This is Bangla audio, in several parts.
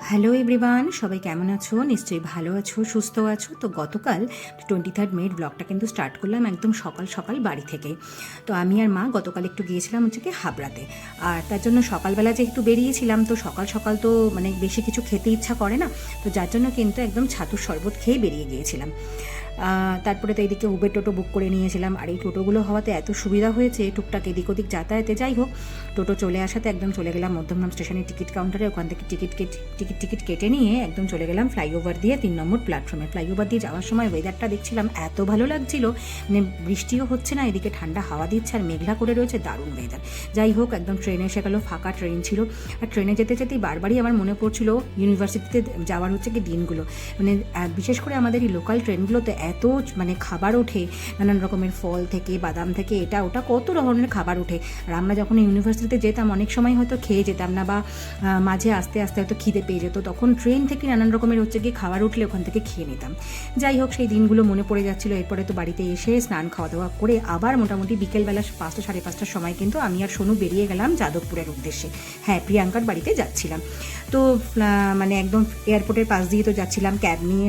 হ্যালো এভরিওয়ান, সবাই কেমন আছো? নিশ্চয়ই ভালো আছো, সুস্থ আছো। তো গতকাল 23 মের ব্লগটা কিন্তু স্টার্ট করলাম একদম সকাল সকাল বাড়ি থেকে। তো আমি আর মা গতকাল একটু গিয়েছিলাম হচ্ছে কি হাবড়াতে। আর তার জন্য সকালবেলা যে একটু বেরিয়েছিলাম, তো সকাল সকাল তো মানে বেশি কিছু খেতে ইচ্ছা করে না, তো যার জন্য কিন্তু একদম ছাতুর শরবত খেয়ে বেরিয়ে গিয়েছিলাম। তারপরে তো এইদিকে উবের টোটো বুক করে নিয়েছিলাম। আর এই টোটোগুলো হওয়াতে এত সুবিধা হয়েছে টুকটাক এদিক ওদিক যাতায়াতে। যাই হোক, টোটো চলে আসাতে একদম চলে গেলাম মধ্যমগ্রাম স্টেশনের টিকিট কাউন্টারে। ওখান থেকে টিকিট কেটে নিয়ে একদম চলে গেলাম ফ্লাইওভার দিয়ে 3 নম্বর প্ল্যাটফর্মে। ফ্লাইওভার দিয়ে যাওয়ার সময় ওয়েদারটা দেখছিলাম এত ভালো লাগছিল, মানে বৃষ্টিও হচ্ছে না, এদিকে ঠান্ডা হাওয়া দিচ্ছে আর মেঘলা করে রয়েছে, দারুণ ওয়েদার। যাই হোক, একদম ট্রেনে এসে গেল, ফাঁকা ট্রেন ছিল। আর ট্রেনে যেতে যেতেই বারবারই আমার মনে পড়ছিল ইউনিভার্সিটিতে যাওয়ার হচ্ছে কি দিনগুলো। মানে বিশেষ করে আমাদের এই লোকাল ট্রেনগুলোতে এত মানে খাবার ওঠে, নানান রকমের ফল থেকে বাদাম থেকে এটা ওটা কত ধরনের খাবার ওঠে। আর আমরা যখন ইউনিভার্সিটিতে যেতাম অনেক সময় হয়তো খেয়ে যেতাম না, বা মাঝে আস্তে আস্তে হয়তো খিদে পেয়ে যেত, তখন ট্রেন থেকে নানান রকমের হচ্ছে গিয়ে খাবার উঠলে ওখান থেকে খেয়ে নিতাম। যাই হোক, সেই দিনগুলো মনে পড়ে যাচ্ছিলো। এরপরে তো বাড়িতে এসে স্নান খাওয়া দাওয়া করে আবার মোটামুটি বিকেলবেলা 5টা সাড়ে 5টার সময় কিন্তু আমি আর সোনু বেরিয়ে গেলাম যাদবপুরের উদ্দেশ্যে। হ্যাঁ, প্রিয়াঙ্কার বাড়িতে যাচ্ছিলাম। তো মানে একদম এয়ারপোর্টের পাশ দিয়ে তো যাচ্ছিলাম, ক্যাব নিয়ে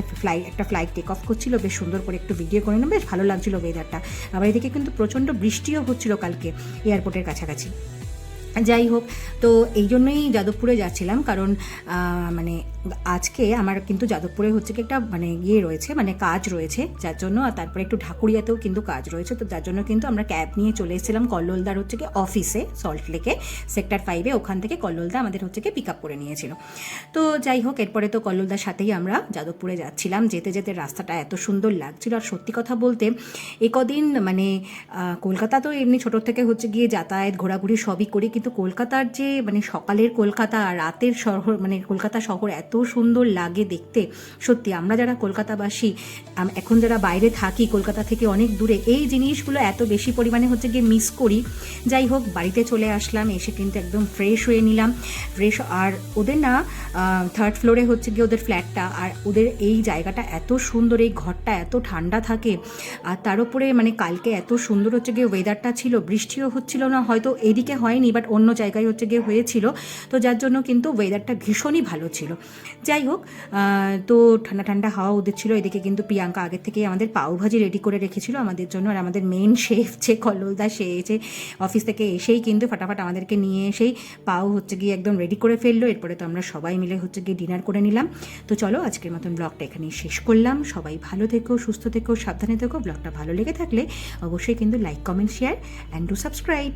একটা ফ্লাইট টেক অফ করছিল, বেশ সুন্দর করে একটু ভিডিও করে নেব, বেশ ভালো লাগছিল ওয়েদারটা। আবার এদিকে কিন্তু প্রচণ্ড বৃষ্টিও হচ্ছিল কালকে এয়ারপোর্টের কাছাকাছি। যাই হোক, তো এই জন্যই যাদবপুরে যাচ্ছিলাম, কারণ মানে আজকে আমার কিন্তু যাদবপুরে হচ্ছে কি একটা মানে রয়েছে, মানে কাজ রয়েছে, যার জন্য। আর তারপরে একটু ঢাকুরিয়াতেও কিন্তু কাজ রয়েছে, তো যার জন্য কিন্তু আমরা ক্যাব নিয়ে চলে এসেছিলাম কল্লোলদার হচ্ছে কি অফিসে, সল্টলেকে সেক্টর 5-এ। ওখান থেকে কল্লোলদা আমাদের হচ্ছে কি পিক আপ করে নিয়েছিল। তো যাই হোক, এরপরে তো কল্লোলদার সাথেই আমরা যাদবপুরে যাচ্ছিলাম। যেতে যেতে রাস্তাটা এত সুন্দর লাগছিল। আর সত্যি কথা বলতে এ কদিন মানে কলকাতা তো এমনি ছোটোর থেকে হচ্ছে গিয়ে যাতায়াত ঘোরাঘুরি সবই করি, কিন্তু কলকাতার যে মানে সকালের কলকাতা আর রাতের শহর, মানে কলকাতা শহর এত সুন্দর লাগে দেখতে। সত্যি আমরা যারা কলকাতাবাসী, এখন যারা বাইরে থাকি কলকাতা থেকে অনেক দূরে, এই জিনিসগুলো এত বেশি পরিমাণে হচ্ছে গিয়ে মিস করি। যাই হোক, বাড়িতে চলে আসলাম, এসে কিন্তু একদম ফ্রেশ হয়ে নিলাম। আর ওদের না 3rd ফ্লোরে হচ্ছে গিয়ে ওদের ফ্ল্যাটটা, আর ওদের এই জায়গাটা এত সুন্দর, এই ঘরটা এত ঠান্ডা থাকে। আর তার উপরে মানে কালকে এত সুন্দর হচ্ছে গিয়ে ওয়েদারটা ছিল, বৃষ্টিও হচ্ছিল না, হয়তো এদিকে হয়নি বাট অন্য জায়গায় হচ্ছে গিয়ে হয়েছিল, তো যার জন্য কিন্তু ওয়েদারটা ভীষণই ভালো ছিল। যাই হোক, তো ঠান্ডা ঠান্ডা হাওয়া ওদের ছিল। এদিকে কিন্তু প্রিয়াঙ্কা আগের থেকেই আমাদের পাওভাজি রেডি করে রেখেছিল আমাদের জন্য। আর আমাদের মেন শেফ যে কল্লোলদা, সে এসে অফিস থেকে এসেই কিন্তু ফাটাফাট আমাদেরকে নিয়ে এসেই পাও হচ্ছে গিয়ে একদম রেডি করে ফেললো। এরপরে তো আমরা সবাই মিলে হচ্ছে গিয়ে ডিনার করে নিলাম। তো চলো, আজকের মতন ব্লগটা এখানেই শেষ করলাম। সবাই ভালো থেকো, সুস্থ থেকো, সাবধানে থেকো। ব্লগটা ভালো লেগে থাকলে অবশ্যই কিন্তু like, comment, share and do subscribe.